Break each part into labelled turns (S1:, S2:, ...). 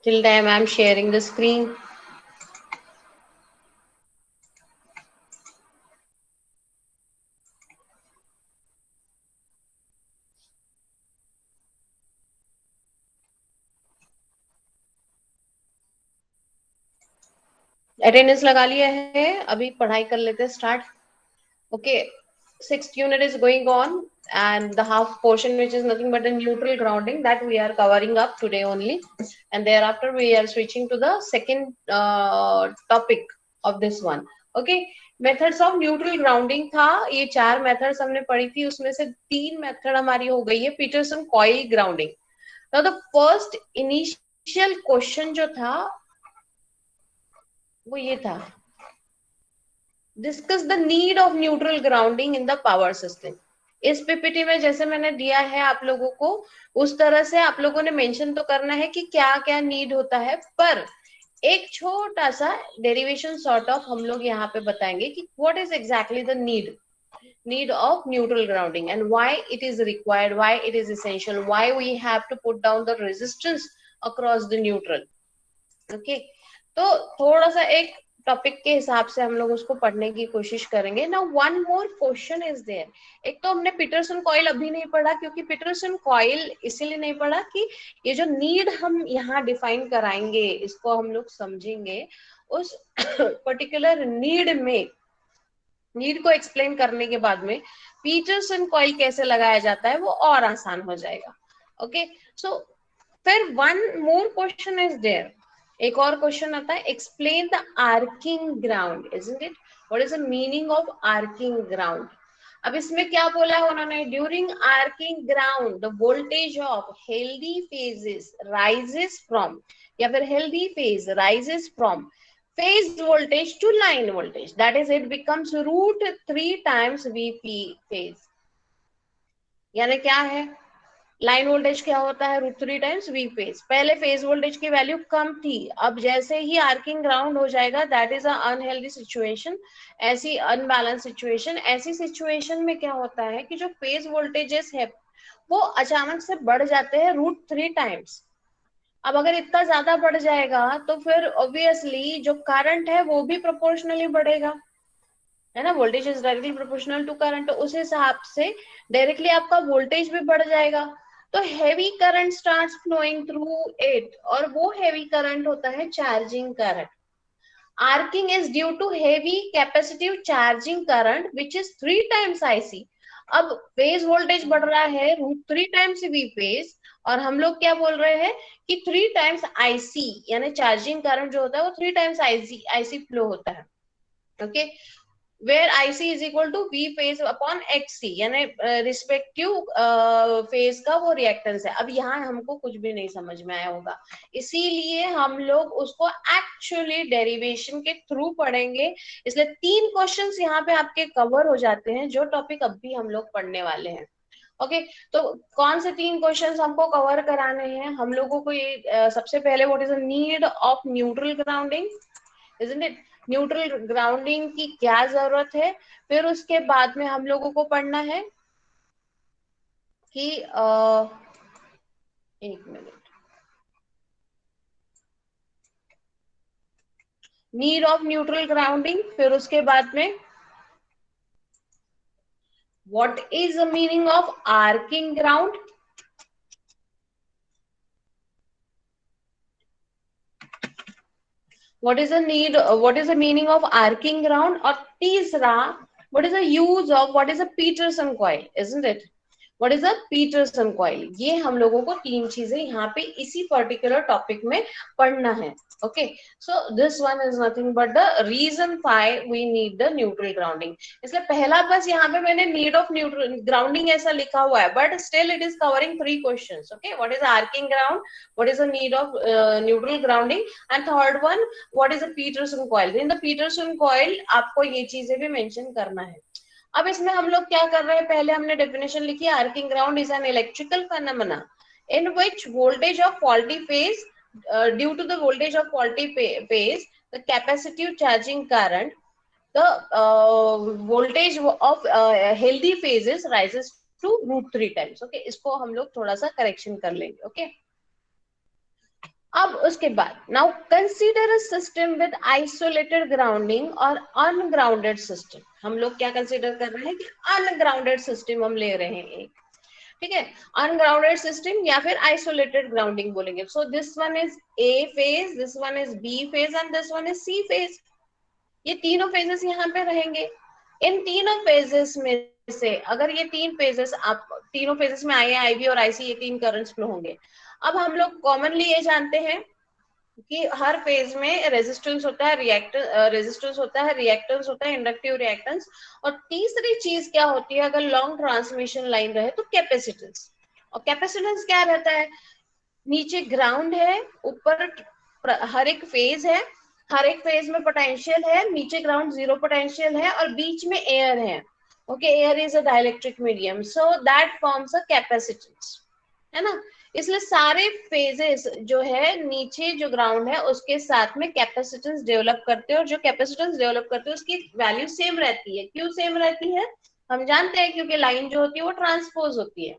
S1: Till time I'm sharing the screen. Attendance लगा लिया है, अभी पढ़ाई कर लेते हैं start. Okay, sixth unit is going on, and the half portion, which is nothing but the neutral grounding, that we are covering up today only, and thereafter we are switching to the second topic of this one. Okay, methods of neutral grounding था, ये 4 methods हमने पढ़ी थी, उसमें से 3 method हमारी हो गई है Peterson coil grounding. Now the first initial question जो था वो ये था, discuss the need of neutral grounding in the power system. इस पीपीटी में जैसे मैंने दिया है आप लोगों को, उस तरह से आप लोगों ने मेंशन तो करना है कि क्या क्या नीड होता है, पर एक छोटा सा डेरिवेशन सॉर्ट ऑफ हम लोग यहाँ पे बताएंगे कि what is exactly the need of neutral grounding and why it is required, why it is essential, why we have to put down the resistance across the neutral. Okay, तो थोड़ा सा एक टॉपिक के हिसाब से हम लोग उसको पढ़ने की कोशिश करेंगे. ना one more question is there. एक तो हमने पीटरसन कॉइल अभी नहीं पढ़ा, क्योंकि पीटरसन कॉइल इसीलिए नहीं पढ़ा कि ये जो नीड हम यहाँ डिफाइन कराएंगे, इसको हम लोग समझेंगे, उस पर्टिकुलर नीड को एक्सप्लेन करने के बाद में पीटरसन कॉइल कैसे लगाया जाता है वो और आसान हो जाएगा. ओके, सो फिर one more question is there. एक और क्वेश्चन आता है, explain the arcing ground, isn't it? What is the meaning of arcing ground? अब इसमें क्या बोला है उन्होंने, during arcing ground the voltage of healthy phases rises from, या फिर healthy phase rises from phase voltage to line voltage, that is it becomes root 3 times vp phase. यानी क्या है, लाइन वोल्टेज क्या होता है, रूट 3 टाइम्स वी फेज. पहले phase voltage की वैल्यू कम थी, अब जैसे ही आर्किंग ग्राउंड हो जाएगा, दैट इज अनहेल्दी सिचुएशन, ऐसी अनबैलेंस सिचुएशन. ऐसी सिचुएशन में क्या होता है कि जो फेज वोल्टेजेस है वो अचानक से बढ़ जाते हैं रूट 3 टाइम्स. अब अगर इतना ज्यादा बढ़ जाएगा तो फिर ऑब्वियसली जो करंट है वो भी प्रोपोर्शनली बढ़ेगा, है ना. Voltage is directly proportional to current, तो उस हिसाब से डायरेक्टली आपका वोल्टेज भी बढ़ जाएगा. तो heavy current starts flowing through it, और वो हेवी करंट होता है charging current. Arcing is due to heavy capacitive charging current which is 3 times IC. अब फेज वोल्टेज बढ़ रहा है रूट 3 टाइम्स वी फेज, और हम लोग क्या बोल रहे हैं कि 3 टाइम्स आईसी, यानी चार्जिंग करंट जो होता है वो 3 टाइम्स आईसी फ्लो होता है. Okay, where IC is equal to V phase upon XC, यानी रिस्पेक्टिव फेज का वो रिएक्टेंस है. अब यहाँ हमको कुछ भी नहीं समझ में आया होगा, इसीलिए हम लोग उसको एक्चुअली डेरिवेशन के थ्रू पढ़ेंगे. इसलिए 3 क्वेश्चंस यहाँ पे आपके कवर हो जाते हैं, जो टॉपिक अभी हम लोग पढ़ने वाले हैं. ओके, तो कौन से 3 क्वेश्चंस हमको कवर कराने हैं हम लोगों को, ये सबसे पहले what is the need of neutral grounding, isn't it? Neutral grounding की क्या जरूरत है. फिर उसके बाद में हम लोगों को पढ़ना है कि एक minute, need of neutral grounding. फिर उसके बाद में what is the meaning of arcing ground. what is the need, what is the meaning of arcing ground, और तीसरा what is the use of, what is a Peterson coil, isn't it? What is a Peterson coil? ये हम लोगों को 3 चीजें यहाँ पे इसी पर्टिकुलर टॉपिक में पढ़ना है. Okay, so this one is nothing but the reason why we need the neutral grounding. इसलिए पहला बस यहाँ पे मैंने नीड ऑफ न्यूट्रल ग्राउंडिंग ऐसा लिखा हुआ है, but still it is covering 3 questions. Okay, what is arcing ground, what is the need of neutral grounding, and third one what is the Peterson coil. In the Peterson coil आपको ये चीजें भी mention करना है. अब इसमें हम लोग क्या कर रहे हैं, पहले हमने डेफिनेशन लिखी, arcing ground is an electrical phenomena in which voltage of faulty phase, due to the voltage of faulty phase, the capacitive charging current, the voltage of healthy phases rises to root 3 times. Okay, इसको हम लोग थोड़ा सा correction कर लेंगे. Okay, अब उसके बाद now consider a system with isolated grounding और अनग्राउंडेड सिस्टम। हम लोग क्या कंसीडर कर रहे हैं कि अनग्राउंडेड सिस्टम हम ले रहे हैं एक, ठीक है, अनग्राउंडेड सिस्टम या फिर आइसोलेटेड ग्राउंडिंग बोलेंगे। So this one is A phase, this one is B phase and this one is C phase. ये तीनों फेजेस यहाँ पे रहेंगे। इन तीनों फेजेस में से अगर ये तीन फेजेस, आप तीनों फेजेस में आई आई बी और आईसी ये तीन करंट्स फ्लो होंगे। अब हम लोग कॉमनली ये जानते हैं कि हर फेज में रेजिस्टेंस होता है, रेजिस्टेंस होता है, रिएक्टेंस होता है, इंडक्टिव रिएक्टेंस, और तीसरी चीज क्या होती है अगर लॉन्ग ट्रांसमिशन लाइन रहे तो कैपेसिटेंस। और कैपेसिटेंस क्या रहता है, नीचे ग्राउंड है, ऊपर हर एक फेज है, हर एक फेज में पोटेंशियल है, नीचे ग्राउंड जीरो पोटेंशियल है और बीच में एयर है। Okay, air is a dielectric medium, so that forms a capacitance, है ना। इसलिए सारे फेजेस जो है नीचे जो ग्राउंड है उसके साथ में कैपेसिटेंस डेवलप करते हैं, और जो कैपेसिटेंस डेवलप करते हैं उसकी वैल्यू सेम रहती है। क्यों सेम रहती है, हम जानते हैं क्योंकि लाइन जो होती है वो ट्रांसपोज होती है।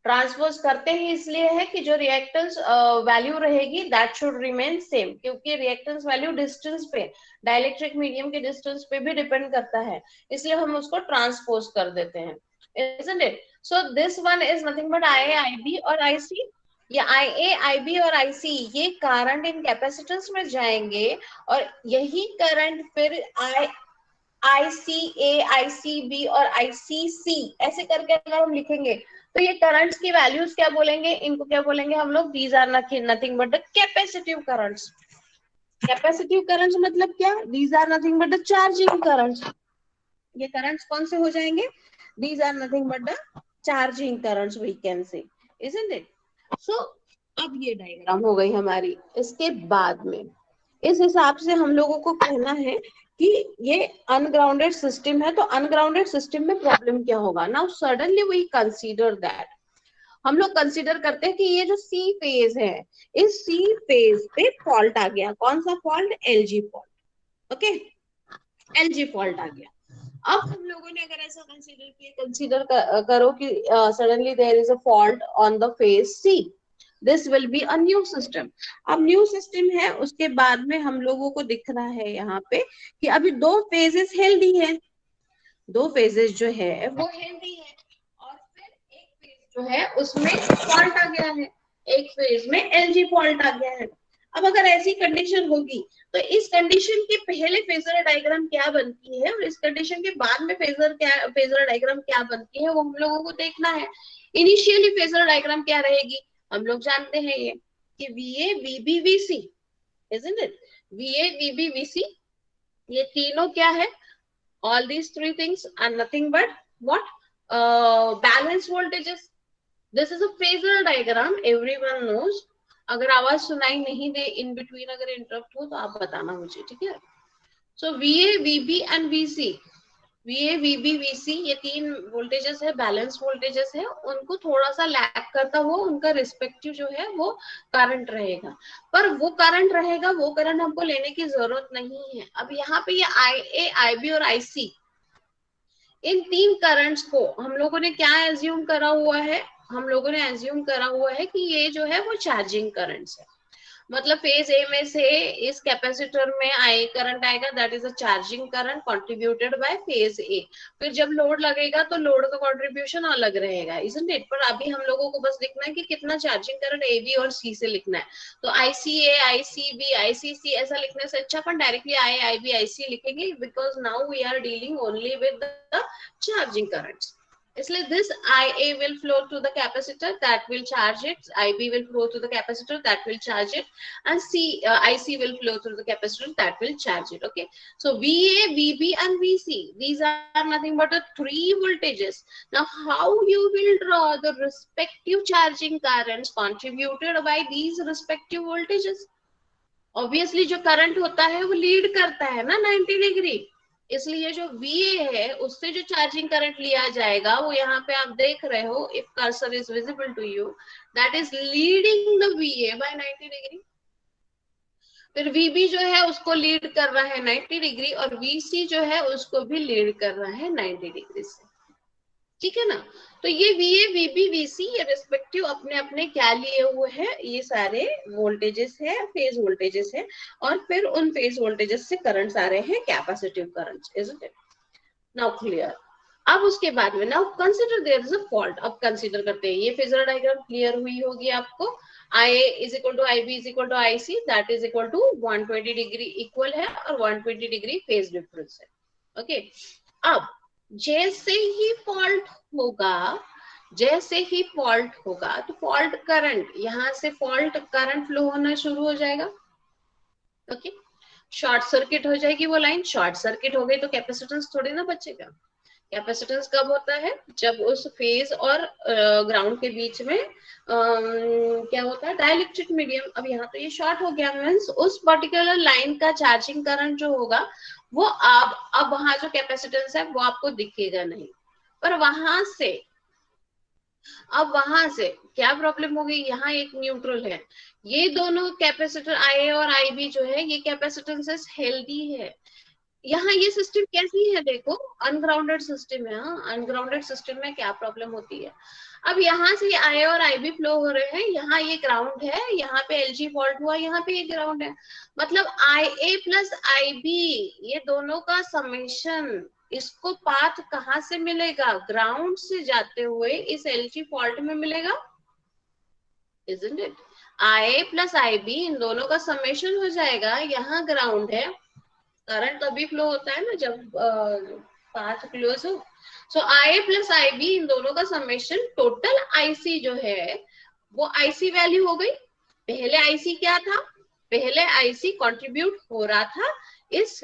S1: ट्रांसपोज करते ही इसलिए है कि जो रिएक्टेंस वैल्यू रहेगी दैट शुड रिमेन सेम, क्योंकि रिएक्टेंस वैल्यू डिस्टेंस पे, डाइलेक्ट्रिक मीडियम के डिस्टेंस पे भी डिपेंड करता है, इसलिए हम उसको ट्रांसपोज कर देते हैं, isn't it? So this one is nothing but IA, IB और IC। ये IA, IB और IC ये करंट इन कैपेसिटेंस में जाएंगे, और यही करंट फिर ICA, ICB और ICC ऐसे करके अगर हम लिखेंगे तो ये करंट्स की वैल्यूज क्या बोलेंगे, इनको क्या बोलेंगे हम लोग, these are nothing but the capacitive currents. Capacitive currents मतलब क्या, these are nothing but the charging currents. ये करंट्स कौन से हो जाएंगे, these are nothing but the charging currents we can say, isn't it? So अब ये डायग्राम हो गई हमारी। इसके बाद में इस हिसाब से हम लोगों को कहना है कि ये अनग्राउंडेड सिस्टम है, तो अनग्राउंडेड सिस्टम में प्रॉब्लम क्या होगा। Now suddenly we consider that, हम लोग कंसीडर करते हैं कि ये जो सी फेज है, इस सी फेज पे फॉल्ट आ गया। कौन सा fault, LG fault. Okay, LG fault आ गया। अब हम लोगों ने अगर ऐसा कंसीडर किया, कंसीडर करो कि suddenly there is a fault on the phase C, this will be a new system. अब न्यू सिस्टम है, उसके बाद में हम लोगों को दिख रहा है यहाँ पे कि अभी दो फेजेस हेल्दी है, दो फेजेस जो है वो हेल्दी है, और फिर एक फेज जो है उसमें फॉल्ट आ गया है, एक फेज में एलजी फॉल्ट आ गया है। अब अगर ऐसी कंडीशन होगी तो इस कंडीशन के पहले फेजर डायग्राम क्या बनती है और इस कंडीशन के बाद में फेजर डायग्राम क्या बनती है वो हम लोगों को देखना है। इनिशियली फेजर डायग्राम क्या रहेगी, हम लोग जानते हैं ये कि VA VB VC, isn't it? VA VB VC ये तीनों क्या है, all these three things are nothing but what, balanced voltages. This is a phasor diagram, everyone knows। अगर आवाज सुनाई नहीं दे इन बिटवीन, अगर इंटरप्ट हो तो आप बताना मुझे, ठीक है। सो VA VB and VC, VA VB VC ये तीन वोल्टेजेस है, बैलेंस वोल्टेजेस है, उनको थोड़ा सा लैग करता हुआ उनका रिस्पेक्टिव जो है वो करंट रहेगा, पर वो करंट रहेगा, वो करंट हमको लेने की जरूरत नहीं है। अब यहाँ पे ये IA, IB और IC, इन तीन करंट्स को हम लोगों ने क्या एज्यूम करा हुआ है, हम लोगों ने एज्यूम करा हुआ है कि ये जो है वो चार्जिंग करंट्स है। मतलब फेज ए में से इस कैपेसिटर में आई करंट आएगा, that is a charging current contributed bye phase A. फिर जब लोड लगेगा तो लोड का कंट्रीब्यूशन अलग रहेगा, इसंट इट। पर अभी हम लोगों को बस लिखना है कि कितना चार्जिंग करंट ए बी और सी से लिखना है। तो ICA, ICB, ICC ऐसा लिखने से अच्छा अपन डायरेक्टली IB, IC लिखेंगे, because now we are dealing only with the charging currents. इसलिए this IA will flow to the capacitor that will charge it, IB will flow to the capacitor that will charge it, and IC will flow through the capacitor that will charge it. Okay, so VA, VB and VC, these are nothing but the three voltages. Now how you will draw the respective charging currents contributed by these respective voltages? Obviously जो current होता है वो lead करता है ना 90 degree, इसलिए जो VA है उससे जो चार्जिंग करंट लिया जाएगा वो यहाँ पे आप देख रहे हो, if cursor is visible to you, that is leading the VA by 90 degree. फिर VB जो है उसको लीड कर रहा है 90 डिग्री, और VC जो है उसको भी लीड कर रहा है 90 डिग्री से। ठीक है ना। तो ये VA, VB, VC ये रिस्पेक्टिव अपने अपने क्या लिए हुए हैं, ये सारे वोल्टेजेस है, फेज वोल्टेजेस है, और फिर उन फेज वोल्टेजेस से करंट्स आ रहे हैं capacitive currents, isn't it? Now clear. अब उसके बाद में now consider there is a fault. अब कंसीडर करते हैं, ये फेजर डायग्राम क्लियर हुई होगी आपको। IA is equal to IB is equal to IC, that is equal to 120 degree equal है और 120 डिग्री फेज डिफरेंस है। ओके, अब जैसे ही फॉल्ट होगा, जैसे ही फॉल्ट होगा तो फॉल्ट करंट, यहां से फॉल्ट करंट फ्लो होना शुरू हो जाएगा। ओके, शॉर्ट सर्किट हो जाएगी वो लाइन, शॉर्ट सर्किट हो गई तो कैपेसिटेंस थोड़ी ना बचेगा। कैपेसिटेंस कब होता है, जब उस फेज और ग्राउंड के बीच में क्या होता है, डाइलेक्ट्रिक मीडियम। अब यहाँ तो ये शॉर्ट हो गया, मीन्स उस पर्टिकुलर लाइन का चार्जिंग करंट जो होगा वो अब वहां जो कैपेसिटेंस है वो आपको दिखेगा नहीं। पर वहां से क्या प्रॉब्लम हो गई, यहाँ एक न्यूट्रल है, ये दोनों कैपेसिटर IA और IB जो है ये कैपेसिटेंसेस हेल्दी है। यहाँ ये सिस्टम कैसी है देखो, अनग्राउंडेड सिस्टम है। हाँ, अनग्राउंडेड सिस्टम में क्या प्रॉब्लम होती है, अब यहाँ से IA और IB फ्लो हो रहे हैं, यहाँ ये ग्राउंड है, यहाँ पे LG फॉल्ट हुआ, यहाँ पे ये ग्राउंड है, मतलब IA प्लस IB ये दोनों का समेशन, इसको पाथ कहाँ से मिलेगा, ग्राउंड से जाते हुए इस LG फॉल्ट में मिलेगा, isn't it? IA plus IB इन दोनों का समेशन हो जाएगा, यहाँ ग्राउंड है, करंट तभी फ्लो होता है ना जब पाथ क्लोज हो। सो IA प्लस IB इन दोनों का समेशन टोटल IC जो है वो IC वैल्यू हो गई। पहले IC क्या था, पहले IC कंट्रीब्यूट हो रहा था इस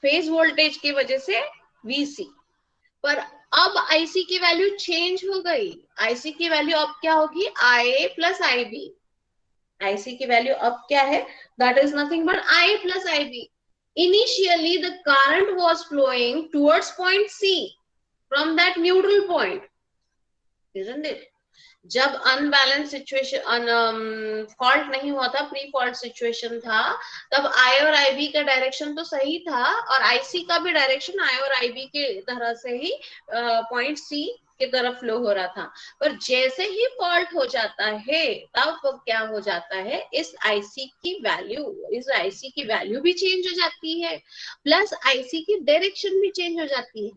S1: फेज वोल्टेज की वजह से VC, पर अब IC की वैल्यू चेंज हो गई। IC की वैल्यू अब क्या होगी, IA प्लस IB। IC की वैल्यू अब क्या है, that is nothing but IA plus IB. Initially, the current was flowing towards point C from that neutral point, isn't it? जब अनबैलेंस सिचुएशन, फॉल्ट नहीं हुआ था, प्री फॉल्ट सिचुएशन था, तब I और IB का डायरेक्शन तो सही था और IC का भी डायरेक्शन I और IB के तरह से ही पॉइंट C की तरफ फ्लो हो रहा था। पर जैसे ही फॉल्ट हो जाता है तब क्या हो जाता है, इस IC की वैल्यू भी चेंज हो जाती है, प्लस IC की डायरेक्शन भी चेंज हो जाती है।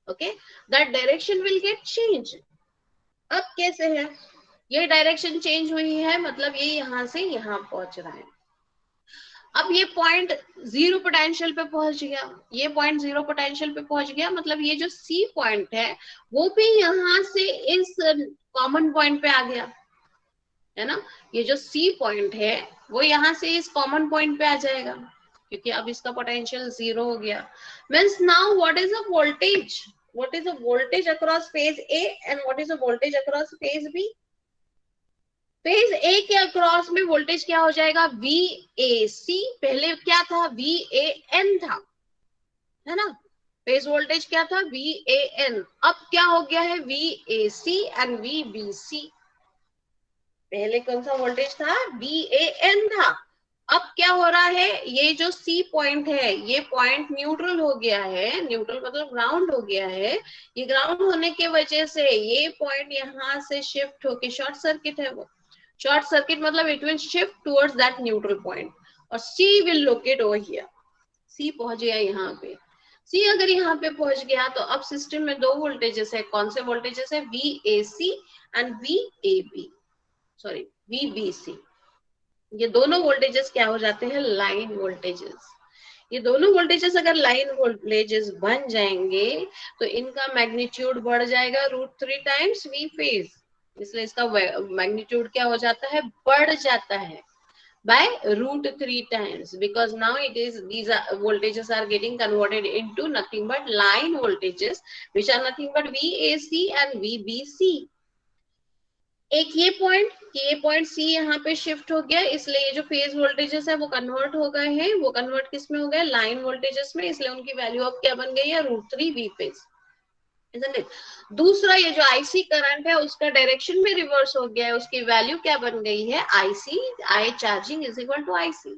S1: Okay, that direction will get change. अब कैसे है, ये डायरेक्शन चेंज हुई है, मतलब ये यहां से यहां पहुंच रहा है। अब ये पॉइंट जीरो पोटेंशियल पे पहुंच गया, ये पॉइंट जीरो पोटेंशियल पे पहुंच गया, मतलब ये जो C पॉइंट है वो भी यहां से इस कॉमन पॉइंट पे आ गया, है ना। ये जो C पॉइंट है वो यहां से इस कॉमन पॉइंट पे आ जाएगा, क्योंकि अब इसका पोटेंशियल जीरो हो गया। Means now what is the voltage, what is the voltage across phase A and what is the voltage across phase B? Phase A के अक्रॉस में वोल्टेज क्या हो जाएगा, VAC, पहले क्या था, VAN था, है ना। फेज वोल्टेज क्या था, VAN, अब क्या हो गया है, VAC एंड VBC। पहले कौन सा वोल्टेज था, VAN था, अब क्या हो रहा है, ये जो C पॉइंट है ये पॉइंट न्यूट्रल हो गया है, न्यूट्रल मतलब ग्राउंड हो गया है, ये ग्राउंड होने की वजह से ये पॉइंट यहाँ से शिफ्ट होके शॉर्ट सर्किट है, वो शॉर्ट सर्किट मतलब it will shift towards that neutral point और C will locate over here. C पहुंच गया यहाँ पे, C अगर यहाँ पे पहुंच गया तो अब सिस्टम में दो वोल्टेजेस है, कौन से वोल्टेजेस है, VAC and VAB, sorry VBC। ये दोनों वोल्टेजेस क्या हो जाते हैं, लाइन वोल्टेजेस। ये दोनों वोल्टेजेस अगर लाइन वोल्टेजेस बन जाएंगे तो इनका मैग्नीट्यूड बढ़ जाएगा √3 टाइम्स V फेज, इसलिए इसका मैग्नीट्यूड क्या हो जाता है, बढ़ जाता है by √3 times, because now these voltages are getting converted into nothing but line voltages which are nothing but VAC and VBC। एक ये पॉइंट C यहाँ पे शिफ्ट हो गया, इसलिए ये जो फेज वोल्टेजेस है वो कन्वर्ट हो गए हैं, वो कन्वर्ट किस में हो गए, लाइन वोल्टेजेस में, इसलिए उनकी वैल्यू अब क्या बन गई है, √3 V फेज, isn't it? दूसरा ये जो IC करंट है उसका डायरेक्शन भी रिवर्स हो गया है, उसकी वैल्यू क्या बन गई है, I charging is equal to IC,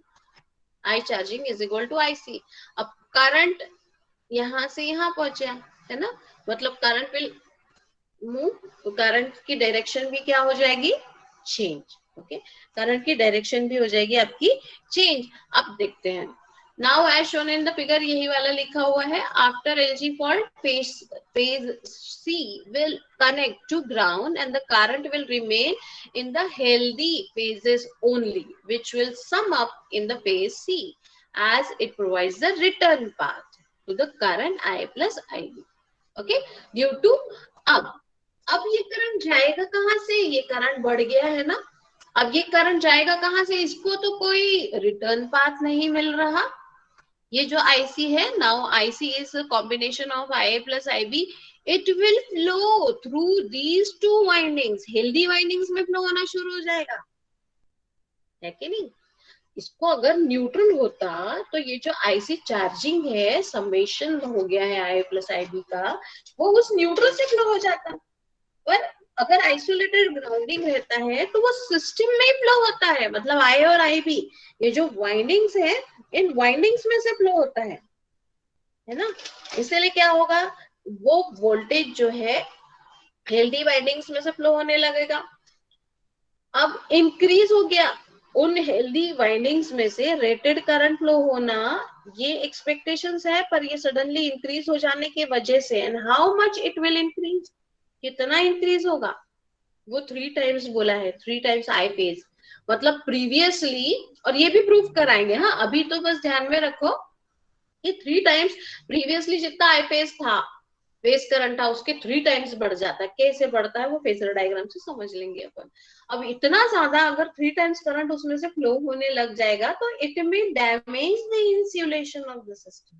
S1: I charging is equal to IC। अब करंट यहाँ से यहाँ पहुंचा है ना, मतलब करंट विल मूव, तो करंट की डायरेक्शन भी क्या हो जाएगी, चेंज। ओके, करंट की डायरेक्शन भी हो जाएगी आपकी चेंज। अब देखते हैं, now as shown in the figure, यही वाला लिखा हुआ है, after LG fault phase C will connect to ground and the current will remain in the healthy phases only, which will sum up in the phase C as it provides the return path to the current I plus IB. Okay, due to अब ये current जाएगा कहां से, ये current बढ़ गया है ना, अब ये करंट जाएगा कहां से, इसको तो कोई रिटर्न पाथ नहीं मिल रहा। ये जो आईसी है, now IC is combination of I plus IB, it will flow through these two windings, healthy windings में फ्लो होना शुरू हो जाएगा, है कि नहीं। इसको अगर न्यूट्रल होता तो ये जो आईसी चार्जिंग है, समेशन हो गया है आई प्लस आईबी का, वो उस न्यूट्रल से फ्लो हो जाता। पर अगर आइसोलेटेड ग्राउंडिंग रहता है तो वो सिस्टम में फ्लो होता है, मतलब आई और आई बी, ये जो वाइंडिंग्स है, इन वाइंडिंग्स में से फ्लो होता है ना। इसलिए क्या होगा, वो वोल्टेज जो है हेल्दी वाइंडिंग्स में से फ्लो होने लगेगा। अब इंक्रीज हो गया, उन हेल्दी वाइंडिंग्स में से रेटेड करंट फ्लो होना, ये एक्सपेक्टेशंस है, पर ये सडनली इंक्रीज हो जाने की वजह से, and how much it will increase, कितना इंक्रीज होगा, वो 3 टाइम्स बोला है, 3 टाइम्स आई फेज, मतलब प्रीवियसली, और ये भी प्रूफ कराएंगे, हाँ अभी तो बस ध्यान में रखो कि 3 टाइम्स प्रीवियसली जितना आई फेज था, फेज करंट था, उसके 3 टाइम्स बढ़ जाता है। कैसे बढ़ता है वो फेजर डायग्राम से समझ लेंगे अपन। अब इतना ज्यादा अगर 3 टाइम्स करंट उसमें से फ्लो होने लग जाएगा तो it may damage the insulation of the system,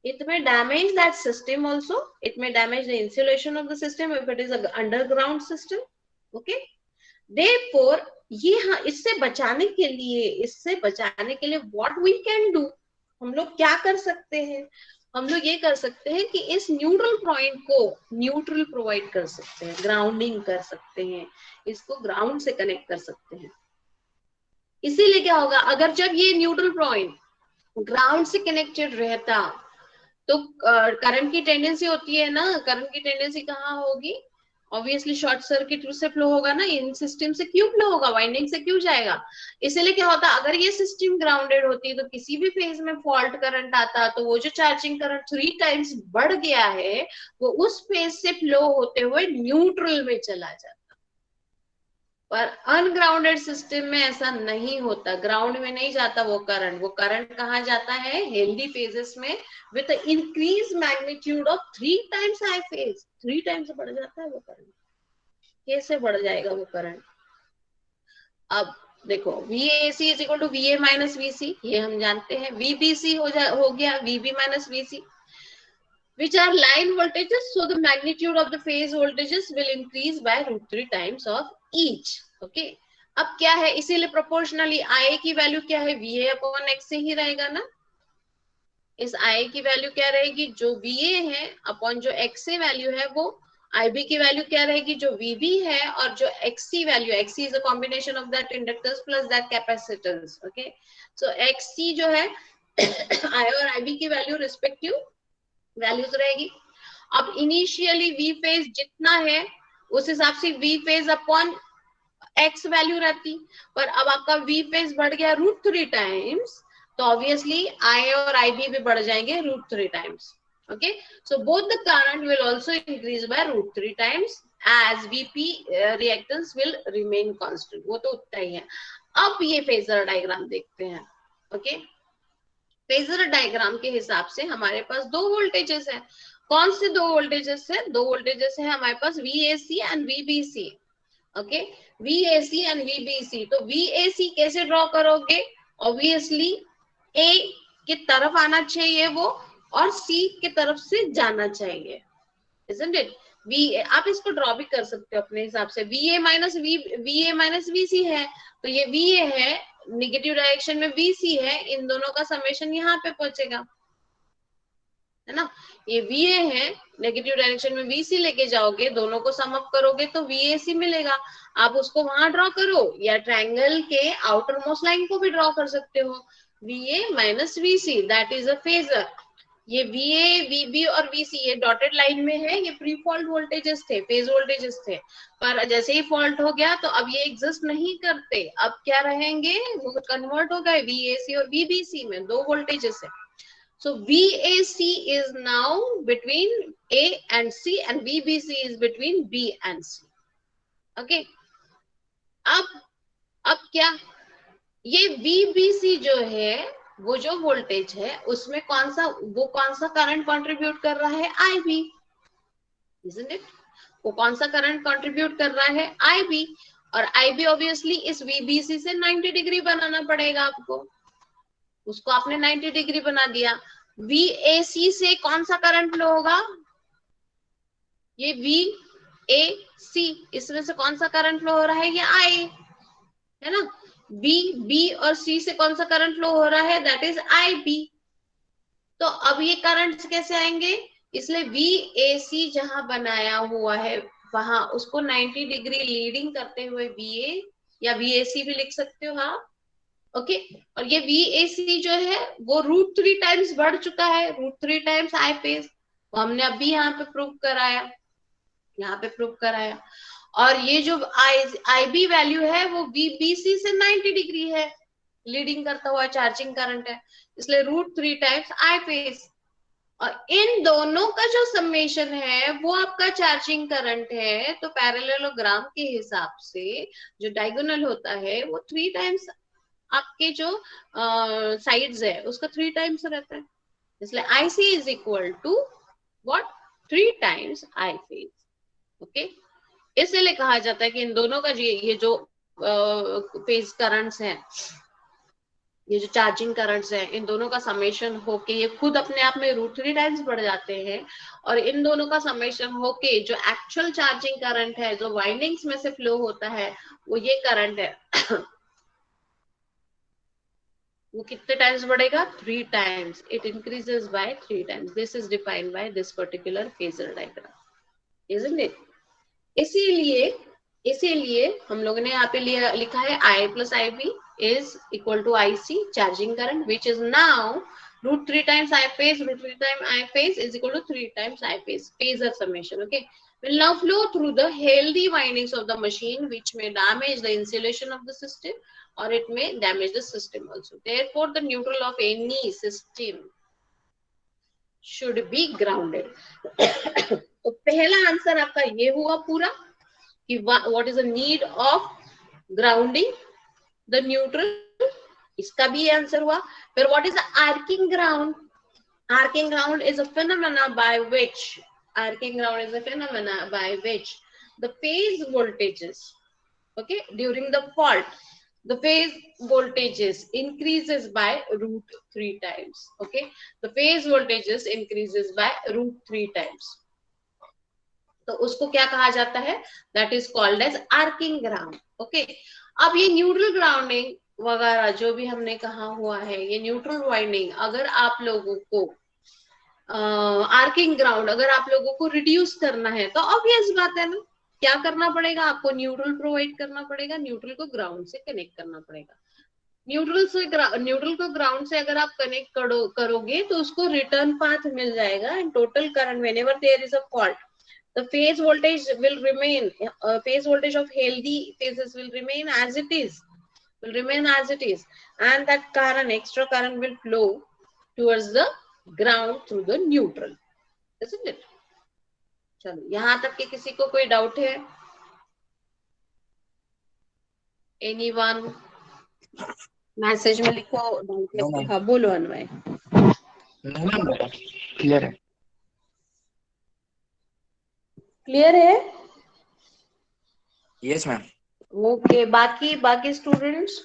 S1: it may damage that system also, it may damage the insulation of the system if it is a underground system. Okay, therefore ये, हाँ इससे बचाने के लिए, what we can do, हम लोग क्या कर सकते हैं, हम लोग ये कर सकते हैं कि इस न्यूट्रल पॉइंट को न्यूट्रल प्रोवाइड कर सकते हैं, ग्राउंडिंग कर सकते हैं, इसको ग्राउंड से कनेक्ट कर सकते हैं। इसीलिए क्या होगा, अगर जब ये न्यूट्रल पॉइंट ग्राउंड से कनेक्टेड रहता तो करंट की टेंडेंसी होती है ना, करंट की टेंडेंसी कहाँ होगी, ऑब्वियसली शॉर्ट सर्किट से फ्लो होगा ना, इन सिस्टम से क्यों फ्लो होगा, वाइंडिंग से क्यों जाएगा। इसलिए क्या होता, अगर ये सिस्टम ग्राउंडेड होती तो किसी भी फेज में फॉल्ट करंट आता तो वो जो चार्जिंग करंट 3 टाइम्स बढ़ गया है, वो उस फेज से फ्लो होते हुए न्यूट्रल में चला जाता। पर अनग्राउंडेड सिस्टम में ऐसा नहीं होता, ग्राउंड में नहीं जाता वो करंट कहाँ जाता है, हेल्दी फेजेस में, with increase magnitude of 3 times high phase, 3 times बढ़ जाता है वो करंट। कैसे बढ़ जाएगा वो करंट, अब देखो, VAC is equal to VA minus VC, ये हम जानते हैं, VBC हो गया VB minus VC, which are line voltages, so the magnitude of the phase voltages will increase by √3 times of each. Okay, अब क्या है, इसीलिए प्रोपोर्शनली I की वैल्यू क्या है, VA अपॉन X से ही रहेगा ना। इस I की वैल्यू क्या रहेगी, जो VA है अपॉन जो XC वैल्यू है, वो IB की वैल्यू क्या रहेगी, जो VB है, और जो XC value, XC is a combination of that inductors plus that capacitors. Okay, so XC जो है I और IB की वैल्यू रिस्पेक्टिव वैल्यूज रहेगी। अब इनिशियली V फेज जितना है उस हिसाब से V phase upon X value रहती, पर अब आपका V फेज बढ़ गया √3 टाइम्स, तो ऑब्वियसली I और IB भी बढ़ जाएंगे √3 times. Okay, so both the current will also increase by √3 times as VP reactance will remain constant, वो तो उतना ही है। अब ये फेजर डायग्राम देखते हैं। ओके, फेजर डायग्राम के हिसाब से हमारे पास 2 वोल्टेजेस हैं। कौन से 2 वोल्टेजेस है, 2 वोल्टेजेस है हमारे पास, VAC and VBC। Okay, VAC and VBC, तो VAC कैसे ड्रॉ करोगे, ऑब्वियसली A की तरफ आना चाहिए वो, और C की तरफ से जाना चाहिए, isn't it? आप इसको ड्रॉ भी कर सकते हो अपने हिसाब से, VA माइनस VC है, तो ये VA है, नेगेटिव डायरेक्शन में VC है, इन दोनों का समेशन यहाँ पे पहुंचेगा, है ना। ये VA है, नेगेटिव डायरेक्शन में VC लेके जाओगे, दोनों को सम अप करोगे तो VAC मिलेगा। आप उसको वहां ड्रॉ करो, या ट्रायंगल के आउटर मोस्ट लाइन को भी ड्रॉ कर सकते हो, VA minus VC, that is a phasor. ये VA, VB और VC ये डॉटेड लाइन में है, ये प्री फॉल्ट वोल्टेजेस थे, फेज वोल्टेजेस थे, पर जैसे ही फॉल्ट हो गया तो अब ये एग्जिस्ट नहीं करते, अब क्या रहेंगे, वो कन्वर्ट हो गए VAC और VBC में, दो वोल्टेजेस है। So VAC is now between A and C and VBC is between B and C. Okay. अब क्या, ये VBC जो है, वो जो वोल्टेज है उसमें कौन सा करंट कंट्रीब्यूट कर रहा है, IB, isn't it? वो कौन सा करंट कंट्रीब्यूट कर रहा है, IB, और IB ऑब्वियसली इस VBC से 90 डिग्री बनाना पड़ेगा आपको, उसको आपने 90 डिग्री बना दिया। VAC से कौन सा करंट फ्लो होगा, ये VAC, इसमें से कौन सा करंट फ्लो हो रहा है, ये I है ना, B और C से कौन सा करंट फ्लो हो रहा है, दैट इज IB। तो अब ये करंट्स कैसे आएंगे, इसलिए VAC जहां बनाया हुआ है वहां उसको 90 डिग्री लीडिंग करते हुए VA या VAC भी लिख सकते हो आप, ओके। और ये VAC जो है वो √3 टाइम्स बढ़ चुका है, √3 टाइम्स I फेज, वो हमने अभी यहाँ पे प्रूव कराया, यहाँ पे प्रूव कराया। और ये जो IB वैल्यू है वो VBC से 90 डिग्री है, लीडिंग करता हुआ चार्जिंग करंट है, इसलिए √3 टाइम्स I फेज। और इन दोनों का जो समेशन है वो आपका चार्जिंग करंट है, तो पैरेललोग्राम के हिसाब से जो डायगोनल होता है वो 3 टाइम्स आपके जो साइड्स है उसका 3 टाइम्स रहता है, इसलिए IC is equal to what, 3 times I phase, okay. इसलिए कहा जाता है कि इन दोनों का ये जो फेज करंट्स हैं, ये जो चार्जिंग करंट्स हैं, इन दोनों का समेशन होके ये खुद अपने आप में √3 टाइम्स बढ़ जाते हैं, और इन दोनों का समेशन होके जो एक्चुअल चार्जिंग करंट है जो वाइंडिंग्स में से फ्लो होता है वो ये करंट है वो कितने टाइम्स बढ़ेगा, 3 times, it increases by 3 times. This is defined by this particular phasor diagram, isn't it? इसीलिए हम लोगों ने यहाँ पे लिखा है I plus IB is equal to IC, charging current, which is now √3 times I phase, √3 times I phase is equal to 3 times I phase, phasor summation, okay, will now flow through the healthy windings of the machine, which may damage the insulation of the system or it may damage the system also. Therefore, the neutral of any system should be grounded. तो पहला answer आपका ये हुआ पूरा कि what is the need of grounding the neutral, इसका भी answer हुआ। फिर what is the arcing ground? Arcing ground is a phenomena by which the phase voltages, okay, during the fault, the phase voltages increases by √3 times, okay, the phase voltages increases by √3 times, तो उसको क्या कहा जाता है, that is called as arcing ground, okay. अब ये neutral grounding वगैरह जो भी हमने कहा हुआ है, ये न्यूट्रल वाइंडिंग अगर आप लोगों को आर्किंग ग्राउंड अगर आप लोगों को रिड्यूस करना है तो ऑब्वियस बात है ना, क्या करना पड़ेगा आपको, न्यूट्रल प्रोवाइड करना पड़ेगा, न्यूट्रल को ग्राउंड से कनेक्ट करना पड़ेगा। न्यूट्रल को ग्राउंड से अगर आप कनेक्ट करोगे तो उसको रिटर्न पाथ मिल जाएगा, and total current whenever there is a fault, the phase voltage will remain, phase voltage of healthy phases will remain as it is, and that current, extra current will flow towards the ground through the neutral, isn't it? चलो यहां तक के किसी को कोई doubt है? Anyone? Message में लिखो डाउट। हाँ बोलो अनवय।
S2: क्लियर है,
S1: क्लियर है?
S2: Yes ma'am.
S1: ओके, बाकी स्टूडेंट्स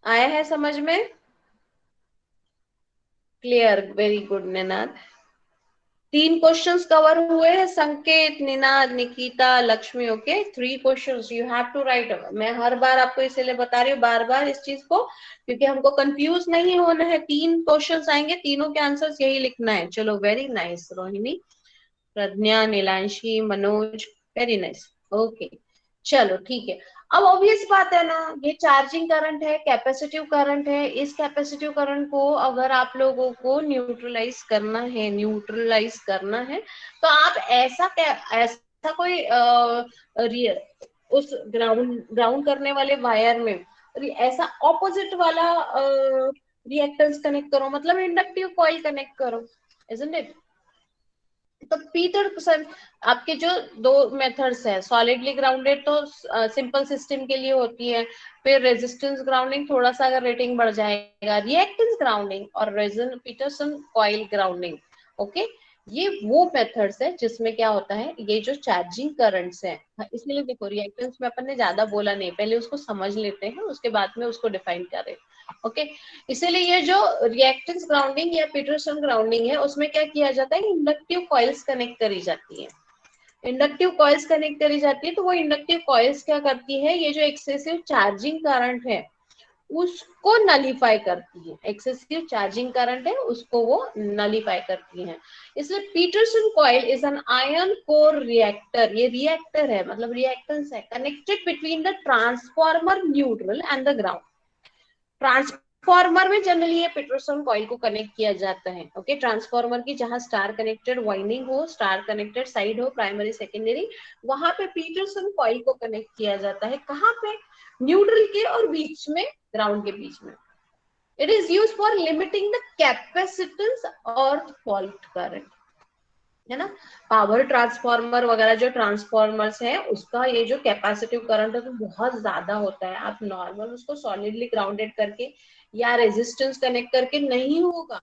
S1: आया है समझ में? Clear, very good Ninad. 3 questions cover हुए हैं, Sanket, Ninad, Nikita, Lakshmi, okay. 3 questions you have to write. मैं हर बार आपको इसलिए बता रही हूँ बार बार इस चीज को, क्योंकि हमको कंफ्यूज नहीं होना है। 3 क्वेश्चंस आएंगे, तीनों के आंसर्स यही लिखना है। चलो very nice Rohini, Pragya, Nilanshi, Manoj, very nice, okay. चलो ठीक है, अब ऑब्वियस बात है ना, ये चार्जिंग करंट है, कैपेसिटिव करंट है, इस कैपेसिटिव करंट को अगर आप लोगों को न्यूट्रलाइज करना है तो आप ऐसा कोई उस ग्राउंड करने वाले वायर में ऐसा ऑपोजिट वाला रिएक्टेंस कनेक्ट करो, मतलब इंडक्टिव कॉइल कनेक्ट करो, इजंट इट? तो पीटरसन आपके जो दो मेथड्स है, सॉलिडली ग्राउंडेड तो सिंपल सिस्टम के लिए होती है, फिर रेजिस्टेंस ग्राउंडिंग थोड़ा सा अगर रेटिंग बढ़ जाएगा, रिएक्टेंस ग्राउंडिंग और पीटरसन कॉइल ग्राउंडिंग। ओके, ये वो मेथड्स है जिसमें क्या होता है, ये जो चार्जिंग करंट्स है, इसलिए देखो रिएक्टेंस में अपन ने ज्यादा बोला नहीं, पहले उसको समझ लेते हैं उसके बाद में उसको डिफाइन करें। ओके, इसीलिए ये जो रिएक्टेंस ग्राउंडिंग या पीटरसन ग्राउंडिंग है उसमें क्या किया जाता है, इंडक्टिव कॉइल्स कनेक्ट करी जाती है। इंडक्टिव कॉइल्स कनेक्ट करी जाती है तो वो इंडक्टिव कॉइल्स क्या करती है, ये जो एक्सेसिव चार्जिंग करंट है उसको नलीफाई करती है, एक्सेसिव चार्जिंग करंट है उसको वो नलीफाई करती है। इसलिए Peterson coil is an iron core reactor, ये रिएक्टर है मतलब रिएक्टेंस है, connected between the transformer neutral and the ground. Transformer में जनरली ये पीटरसन कॉइल को कनेक्ट किया जाता है। ओके, ट्रांसफॉर्मर की जहां स्टार कनेक्टेड वाइंडिंग हो, स्टार कनेक्टेड साइड हो, प्राइमरी सेकेंडरी, वहां पे पीटरसन कॉइल को कनेक्ट किया जाता है। कहां पे? न्यूट्रल के और बीच में, ग्राउंड के बीच में। It is use for limiting the capacitance और फॉल्ट करंट, है ना। पावर ट्रांसफार्मर वगैरह जो ट्रांसफॉर्मर्स है उसका ये जो कैपेसिटिव करंट है तो बहुत ज्यादा होता है, आप नॉर्मल उसको सॉलिडली ग्राउंडेड करके या रेजिस्टेंस कनेक्ट करके नहीं होगा।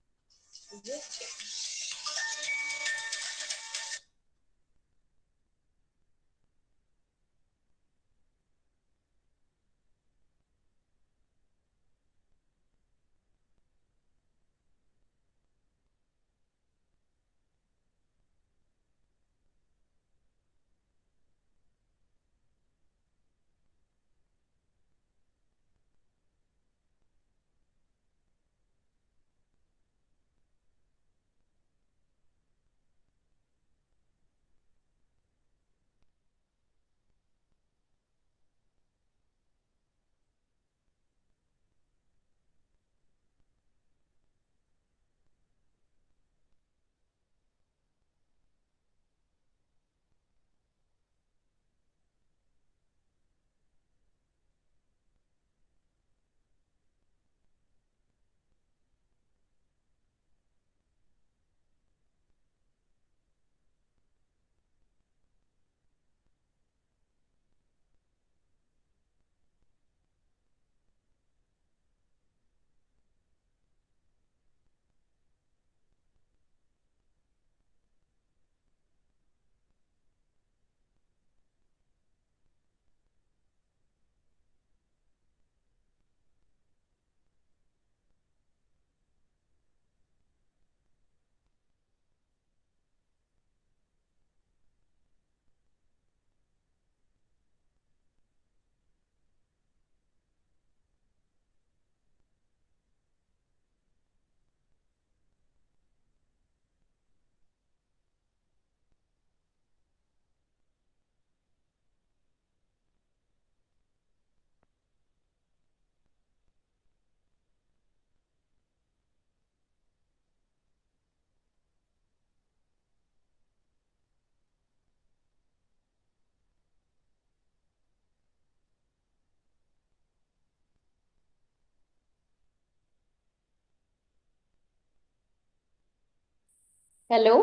S1: हेलो,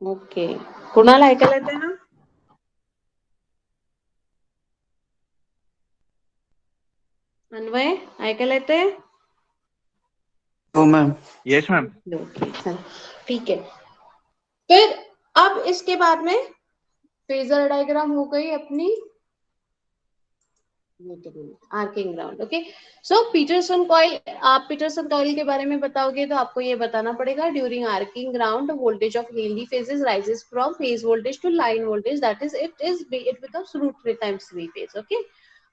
S1: ओके, कुणाल ऐकायला येते ना? अन्वय ऐकायला येते?
S2: ओ मैम।
S3: Yes ma'am.
S1: ओके, ठीक है। फिर अब इसके बाद में फेजर डायग्राम हो गई अपनी arcing ground. Okay, so Peterson coil, आप पीटरसन कॉइल के बारे में बताओगे तो आपको ये बताना पड़ेगा, during arcing ground voltage of हेनरी phases rises from phase voltage to line voltage, that is it becomes √3 times V phase. Okay,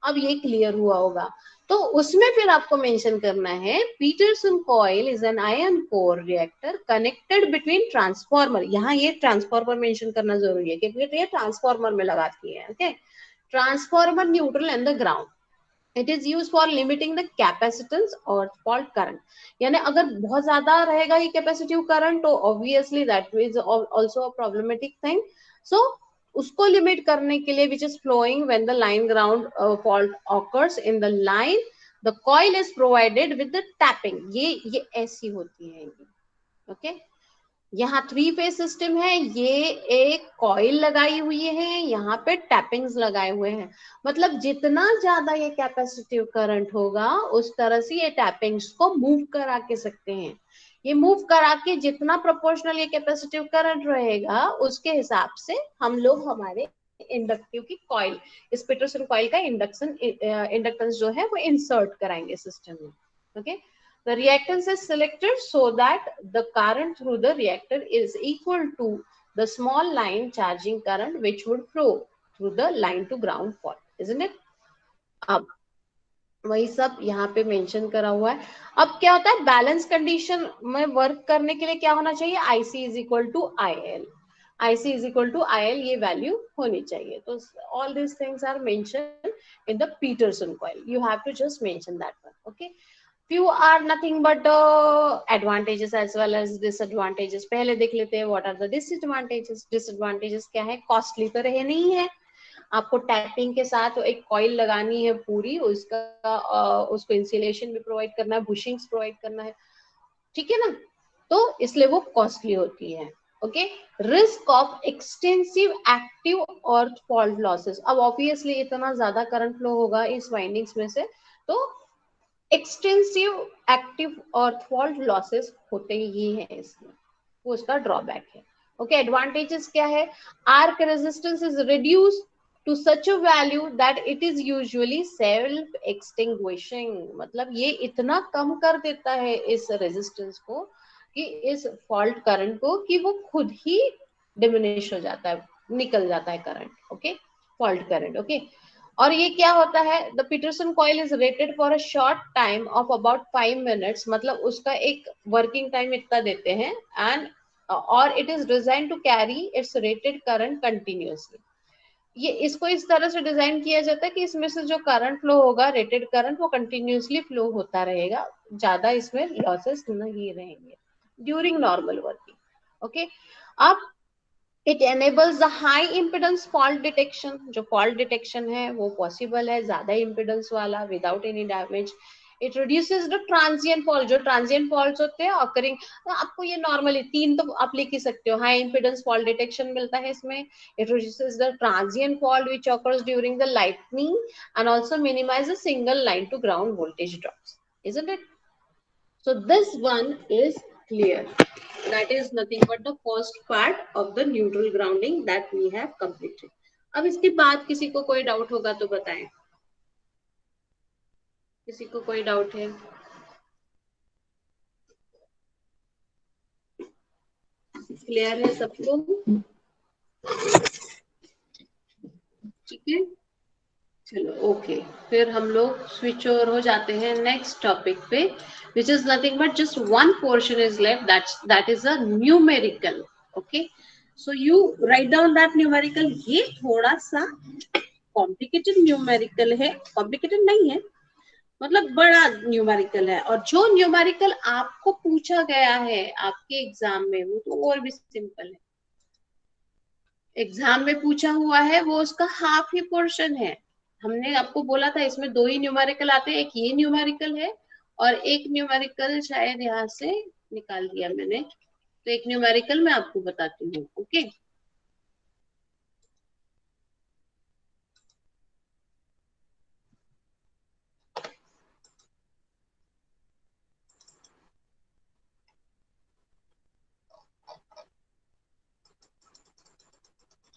S1: अब ये क्लियर हुआ होगा। तो उसमें फिर आपको मेंशन करना है Peterson coil is an iron core reactor connected between transformer, यहाँ ये ट्रांसफॉर्मर मेंशन करना जरूरी है क्योंकि ये ट्रांसफॉर्मर में लगाती है, okay, transformer neutral and the ground, it is use for limiting the capacitance और फॉल्ट करंट, यानी अगर बहुत ज्यादा रहेगा ये कैपेसिटिव करंट तो obviously that is also a problematic thing, so उसको लिमिट करने के लिए which is flowing when the line ground fault occurs in the line the coil is provided with the tapping, ये ऐसी होती है, ओके। यहाँ 3 फेज सिस्टम है, ये एक कॉइल लगाई हुई है, यहाँ पे टैपिंग्स लगाए हुए हैं, मतलब जितना ज्यादा ये कैपेसिटिव करंट होगा उस तरह से ये टैपिंग्स को मूव करा के सकते हैं, ये मूव करा के जितना प्रोपोर्शनल ये कैपेसिटिव करंट रहेगा उसके हिसाब से हम लोग हमारे इंडक्टिव की कॉइल, इस पीटरसन कॉइल का इंडक्टेंस जो है वो इंसर्ट कराएंगे सिस्टम में, okay. The reactance is selected so that the current through the reactor is equal to the small line charging current which would flow through the line to ground fault, isn't it? अब वही सब यहाँ पे mention करा हुआ है। अब क्या होता है, बैलेंस कंडीशन में वर्क करने के लिए क्या होना चाहिए, IC is equal to IL, IC is equal to IL, ये वैल्यू होनी चाहिए। तो all this things are mention in the Peterson coil, you have to just mention that one, okay. few are nothing but advantages as well as disadvantages, पहले देख लेते हैं what are the disadvantages। disadvantages क्या है, costly तो रहे नहीं है, आपको टैपिंग के साथ एक कॉइल लगानी है पूरी, उसका उसको इंसुलेशन भी प्रोवाइड करना है, बुशिंग्स प्रोवाइड करना है, ठीक है ना, तो इसलिए वो कॉस्टली होती है, okay. Risk of extensive active earth fault losses, अब ऑब्वियसली इतना ज्यादा करंट फ्लो होगा इस वाइंडिंग्स में से, तो एक्सटेंसिव एक्टिव और फॉल्ट लॉसेस होते ही हैं इसमें, वो उसका ड्रॉबैक है, ओके। एडवांटेजेस क्या है, arc resistance is reduce to such a value that it is usually self extinguishing, मतलब ये इतना कम कर देता है इस रेजिस्टेंस को, कि इस फॉल्ट करंट को, कि वो खुद ही डिमिनिश हो जाता है, निकल जाता है current, okay, fault current, okay. और ये क्या होता है, the Peterson coil is rated for a short time of about 5 minutes, मतलब उसका एक वर्किंग टाइम इतना देते हैं, एंड और it is design to carry its rated current continuously, ये इसको इस तरह से डिजाइन किया जाता है कि इसमें से जो करंट फ्लो होगा, रेटेड करंट, वो कंटिन्यूअसली फ्लो होता रहेगा, ज्यादा इसमें लॉसेस नहीं रहेंगे ड्यूरिंग नॉर्मल वर्किंग, ओके। अब it enables the high impedance fault detection, जो फॉल्ट डिटेक्शन है वो पॉसिबल है ज्यादा इम्पिडेंस वाला without any damage. It reduces the transient fault, जो ट्रांजिएंट फॉल्ट्स होते हैं ऑकरिंग, तो आपको ये नॉर्मली 3 तो आप लिख ही सकते हो, हाई इम्पिडेंस फॉल्ट डिटेक्शन मिलता है इसमें, it reduces the transient fault which occurs during the lightning and also minimise the single line to ground voltage drops, isn't it? So this one is clear. That is nothing but the first part of the neutral grounding that we have completed. अब इसके बाद किसी को कोई doubt होगा तो बताएं, किसी को कोई डाउट है? क्लियर है सबको? ठीक है, चलो ओके, फिर हम लोग स्विच ओवर हो जाते हैं नेक्स्ट टॉपिक पे, which is nothing but just one portion is left, that is a numerical, okay, so you write down that numerical। ये थोड़ा सा कॉम्प्लिकेटेड न्यूमेरिकल है, कॉम्प्लिकेटेड नहीं है, मतलब बड़ा न्यूमेरिकल है, और जो न्यूमेरिकल आपको पूछा गया है आपके एग्जाम में वो तो और भी सिंपल है, एग्जाम में पूछा हुआ है वो उसका हाफ ही पोर्शन है। हमने आपको बोला था इसमें 2 ही न्यूमेरिकल आते हैं, एक ये न्यूमेरिकल है और एक न्यूमेरिकल शायद यहाँ से निकाल दिया मैंने, तो एक न्यूमेरिकल मैं आपको बताती हूँ, ओके।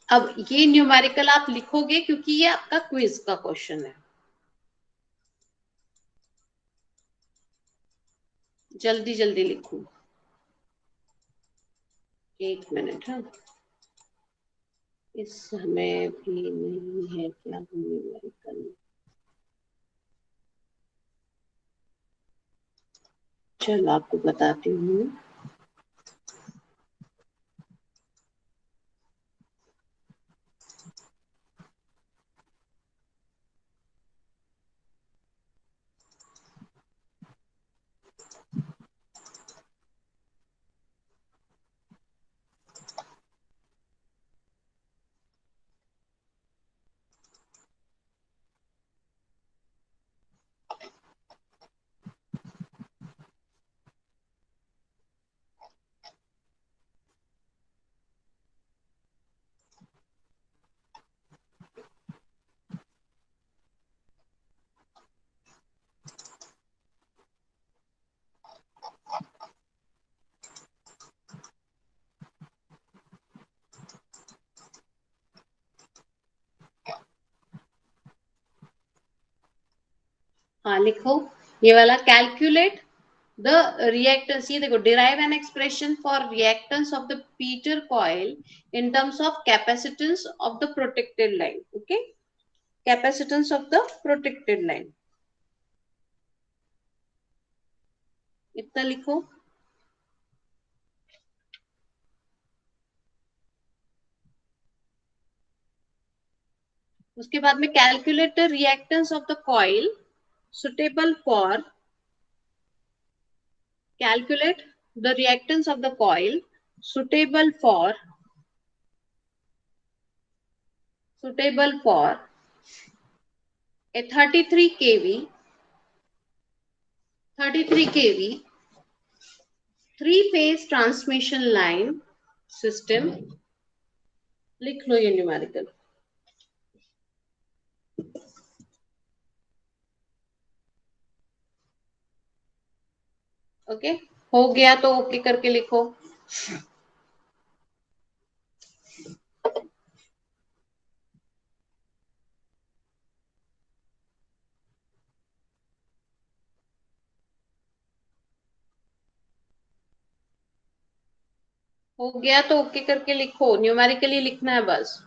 S1: अब ये न्यूमेरिकल आप लिखोगे क्योंकि ये आपका क्विज का क्वेश्चन है, जल्दी जल्दी लिखो, 1 मिनट। हाँ, इस समय भी नहीं है क्या न्यूमेरिकल? चलो आपको बताती हूँ। हाँ लिखो, ये वाला कैलकुलेट द रिएक्टेंस। ये देखो, derive an expression for reactance of the Peter coil in terms of capacitance of the protected line. Okay, capacitance of the protected line, इतना लिखो। उसके बाद में calculate the reactance of the coil suitable for, calculate the reactance of the coil suitable for a 33 kV 3-phase transmission line system। लिख लो ये numerical. Okay, हो गया तो ओके करके लिखो। हो गया तो ओके करके लिखो, न्यूमेरिकली लिखना है बस।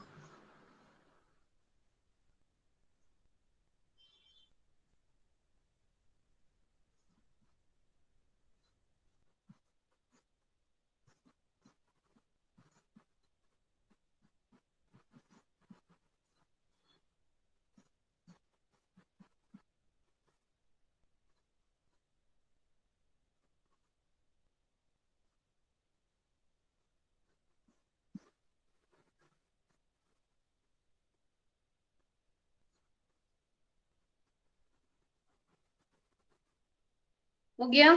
S1: हो गया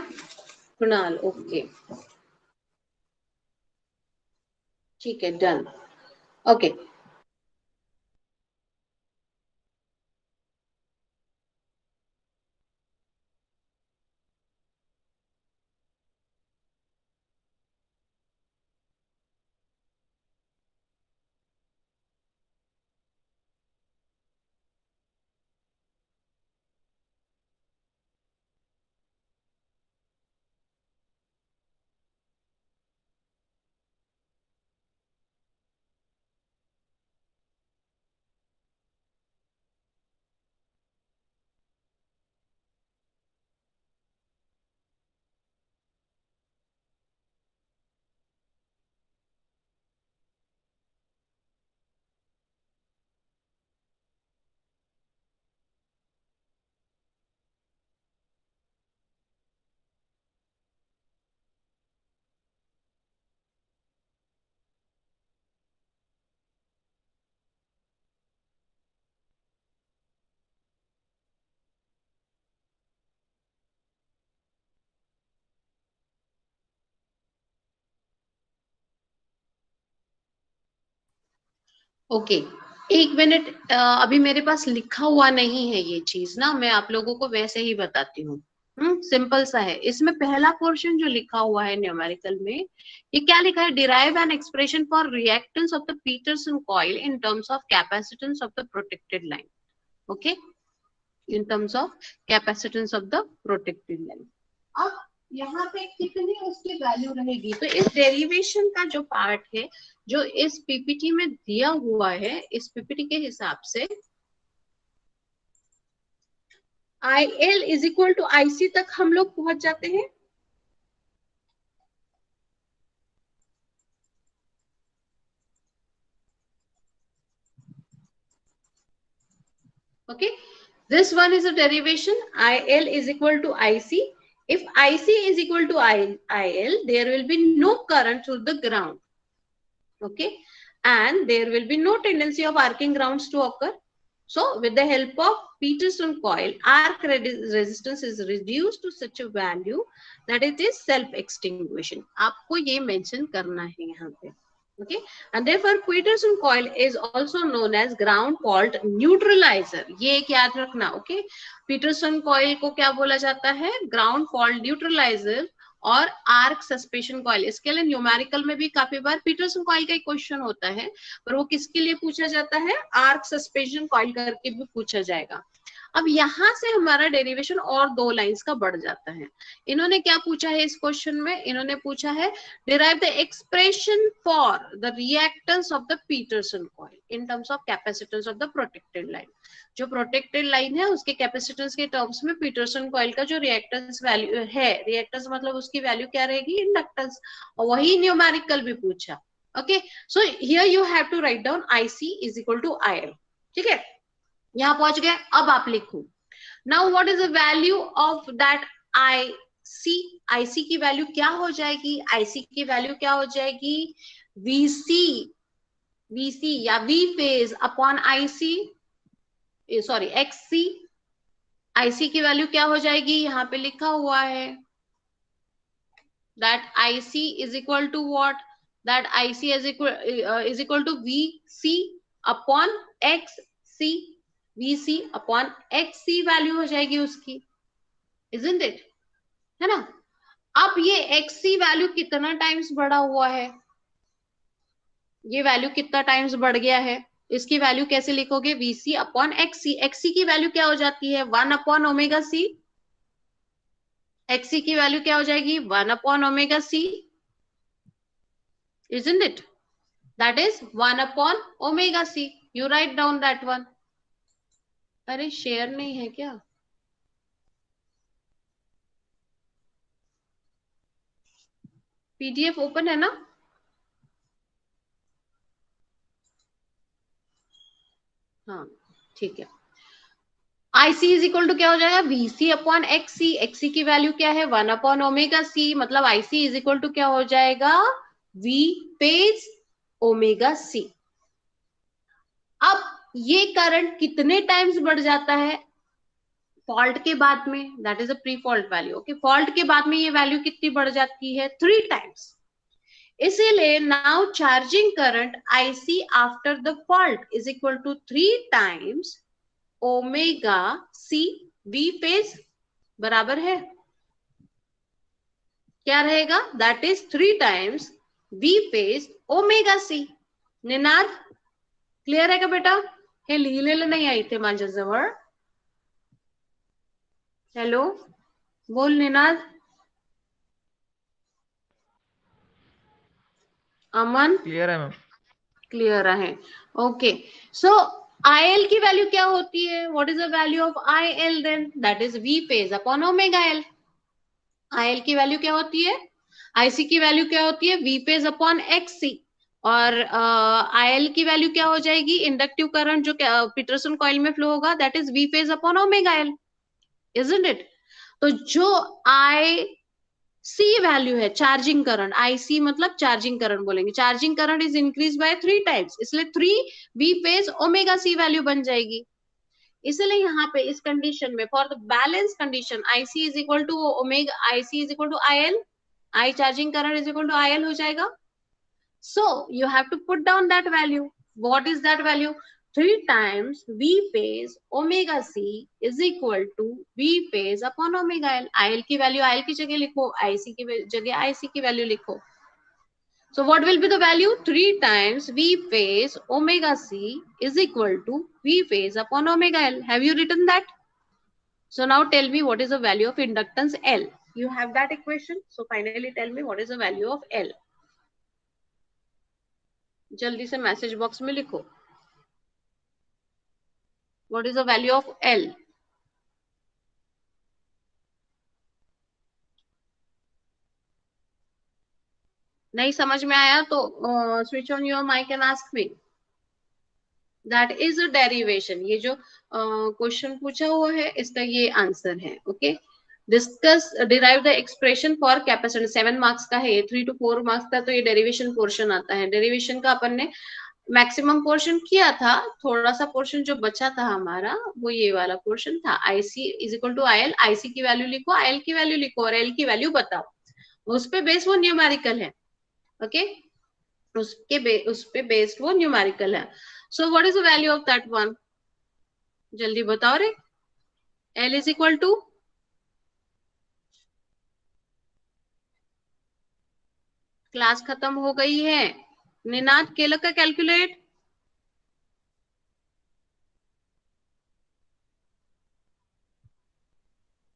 S1: कुणाल? ओके, ठीक है, डन। ओके, ओके, एक मिनट। अभी मेरे पास लिखा हुआ नहीं है ये चीज ना, मैं आप लोगों को वैसे ही बताती हूँ। सिंपल सा है। इसमें पहला पोर्शन जो लिखा हुआ है न्यूमेरिकल में, ये क्या लिखा है? Derive an expression for reactance of the Peterson coil in terms of capacitance of the protected line. Okay, in terms of capacitance of the protected line. अब यहाँ पे कितनी उसकी वैल्यू रहेगी, तो इस डेरिवेशन का जो पार्ट है, जो इस पीपीटी में दिया हुआ है, इस पीपीटी के हिसाब से IL is equal to IC तक हम लोग पहुंच जाते हैं। Okay, this one is a derivation. IL is equal to IC. If IC is equal to IL, there will be no current through the ground. Okay, and there will be no tendency of arcing grounds to occur. So with the help of Peterson coil, arc resistance is reduced to such a value that it is self-extinguishing. आपको ये mention करना है यहाँ पे. Okay, and therefore Peterson coil is also known as ground fault neutralizer. ये एक याद रखना. Okay, Peterson coil को क्या बोला जाता है? Ground fault neutralizer और आर्क सस्पेंशन कॉइल. इसके लिए न्यूमेरिकल में भी काफी बार पीटरसन कॉइल का एक क्वेश्चन होता है, पर वो किसके लिए पूछा जाता है? आर्क सस्पेंशन कॉइल करके भी पूछा जाएगा. अब यहां से हमारा डेरिवेशन और 2 लाइंस का बढ़ जाता है. इन्होंने क्या पूछा है इस क्वेश्चन में? इन्होंने पूछा है derive the expression for the reactance of the Peterson coil in terms of capacitance of the protected line. जो प्रोटेक्टेड लाइन है उसके कैपेसिटेंस के टर्म्स में पीटरसन कॉइल का जो रिएक्टेंस वैल्यू है, रिएक्टेंस मतलब उसकी वैल्यू क्या रहेगी? इंडक्टेंस. और वही न्यूमेरिकल भी पूछा. Okay, so here you have to write down IC is equal to IL. ठीक है, यहां पहुंच गए. अब आप लिखो now what is the value of that IC. IC की वैल्यू क्या हो जाएगी? IC की वैल्यू क्या हो जाएगी? VC या V phase upon IC, sorry XC. IC की वैल्यू क्या हो जाएगी? यहाँ पे लिखा हुआ है that IC is equal to what? That IC is equal to VC upon XC. VC upon XC value हो जाएगी उसकी, isn't it? है ना? अब ये XC वैल्यू कितना टाइम्स बढ़ा हुआ है? ये वैल्यू कितना टाइम्स बढ़ गया है? इसकी वैल्यू कैसे लिखोगे? VC upon XC. XC की वैल्यू क्या हो जाती है? 1 अपॉन ओमेगा C. XC की वैल्यू क्या हो जाएगी? 1 upon omega C. Isn't it? That is 1 upon omega C. You write down that one. अरे शेयर नहीं है क्या? PDF ओपन है ना? हाँ ठीक है. IC इज इक्वल टू क्या हो जाएगा? VC upon XC. XC की वैल्यू क्या है? 1 अपॉन ओमेगा C. मतलब IC इज इक्वल टू क्या हो जाएगा? V phase omega C. अब ये करंट कितने टाइम्स बढ़ जाता है फॉल्ट के बाद में? That is a pre fault value. Okay, fault के बाद में ये वैल्यू कितनी बढ़ जाती है? 3 टाइम्स. इसीलिए now charging current IC after the fault is equal to 3 times omega C. V phase बराबर है क्या रहेगा? That is 3 times V phase omega C. Ninad clear है का बेटा? हे लिहिलेलं नाही आहे इथे माझ्याजवळ. हेलो बोल निनाद. अमन
S2: क्लियर है मैम?
S1: क्लियर है. ओके, सो IL की वैल्यू क्या होती है? What is the value of IL then? That is V phase upon omega L. IL की वैल्यू क्या होती है? IC की वैल्यू क्या होती है? V phase upon XC. और IL की वैल्यू क्या हो जाएगी? इंडक्टिव करंट जो पीटरसन कॉइल में फ्लो होगा, that is V phase upon omega L. Isn't it? तो जो IC वैल्यू है चार्जिंग करंट, IC मतलब चार्जिंग करंट बोलेंगे. Charging current is increase by 3 times, इसलिए 3 V phase omega C value बन जाएगी. इसलिए यहाँ पे इस कंडीशन में for the balance condition IC is equal to omega, IC is equal to IL, I charging current is equal to IL हो जाएगा. So you have to put down that value. What is that value? 3 times V phase omega C is equal to V phase upon omega L. IL की value IL की जगह लिखो, IC की जगह IC की value लिखो. So what will be the value? 3 times V phase omega C is equal to V phase upon omega L. Have you written that? So now tell me what is the value of inductance L. You have that equation. So finally tell me what is the value of L. जल्दी से message box में लिखो. What is the value of L? नहीं समझ में आया तो switch on your mic and ask me. That is a derivation. ये जो क्वेश्चन पूछा हुआ है इसका ये आंसर है। Okay, discuss derive the expression for capacitance, 7 marks का है ये, 3 to 4 मार्क्स का तो ये डेरिवेशन पोर्शन आता है। डेरिवेशन का अपन ने मैक्सिमम पोर्शन किया था, थोड़ा सा पोर्शन जो बचा था हमारा वो ये वाला पोर्शन था। IC is equal to IL, IC की वैल्यू लिखो, आईएल की वैल्यू लिखो और एल की वैल्यू बताओ, उस पे बेस वो न्यूमेरिकल है। ओके, उस पे बेस्ड वो न्यूमेरिकल है। So what is the value of that one, जल्दी बताओ रे। L is equal to, class खत्म हो गई है, निनाद केलर का calculate.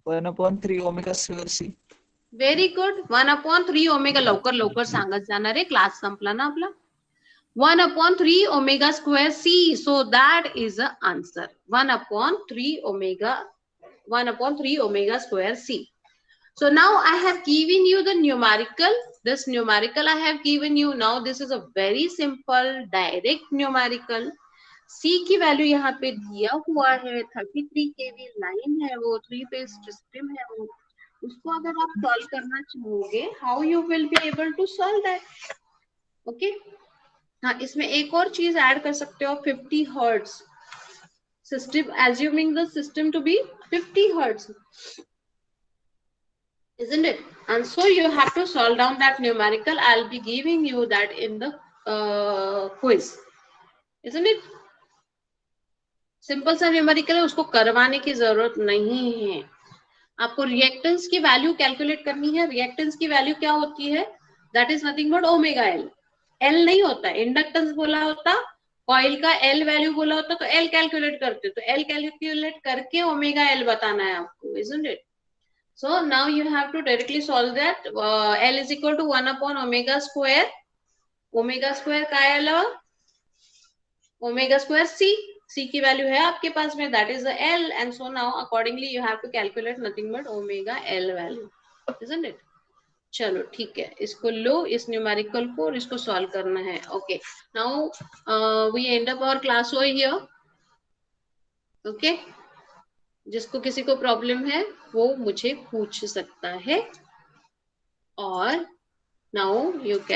S2: 1/3 omega square C.
S1: Very good, 1/3 omega, लवकर लवकर सांगत जाणार रे, क्लास संपला ना आपला। 1/3 omega square c, so that is the answer, 1/3 omega, 1/3 omega square c. So now I have given you the numerical, this numerical I have given you. Now this is a very simple direct numerical. c की value यहाँ पे दिया हुआ है, 33 kV line है वो, 3 phase system है वो, उसको अगर आप सॉल्व करना चाहोगे, how you will be able to solve that. Okay, हाँ इसमें एक और चीज ऐड कर सकते हो, 50 hertz system, assuming the system to be 50 hertz, isn't it? And so you have to solve down that numerical. I'll be giving you that in the quiz, isn't it? Simple सा numerical है, उसको करवाने की जरूरत नहीं है। आपको reactance की वैल्यू कैलकुलेट करनी है। रिएक्टेंस की वैल्यू क्या होती है, that is nothing but omega L. L नहीं होता, इंडक्टेंस बोला होता, कॉइल का एल वैल्यू बोला होता तो एल कैलकुलेट करते, तो एल कैलकुलेट करके ओमेगा एल बताना है आपको, isn't it? So now you have to directly solve that. L is equal to 1/omega square. Omega square का है अलावा ओमेगा स्क्वायर सी, सी की वैल्यू है आपके पास में, that is the L, and so now accordingly you have to calculate nothing but omega L value, isn't it? चलो ठीक है, इसको लो, इस न्यूमेरिकल को, और इसको सॉल्व करना है। Okay, now we end up our class over here. Okay, जिसको किसी को प्रॉब्लम है वो मुझे पूछ सकता है, और नाउ यू कैन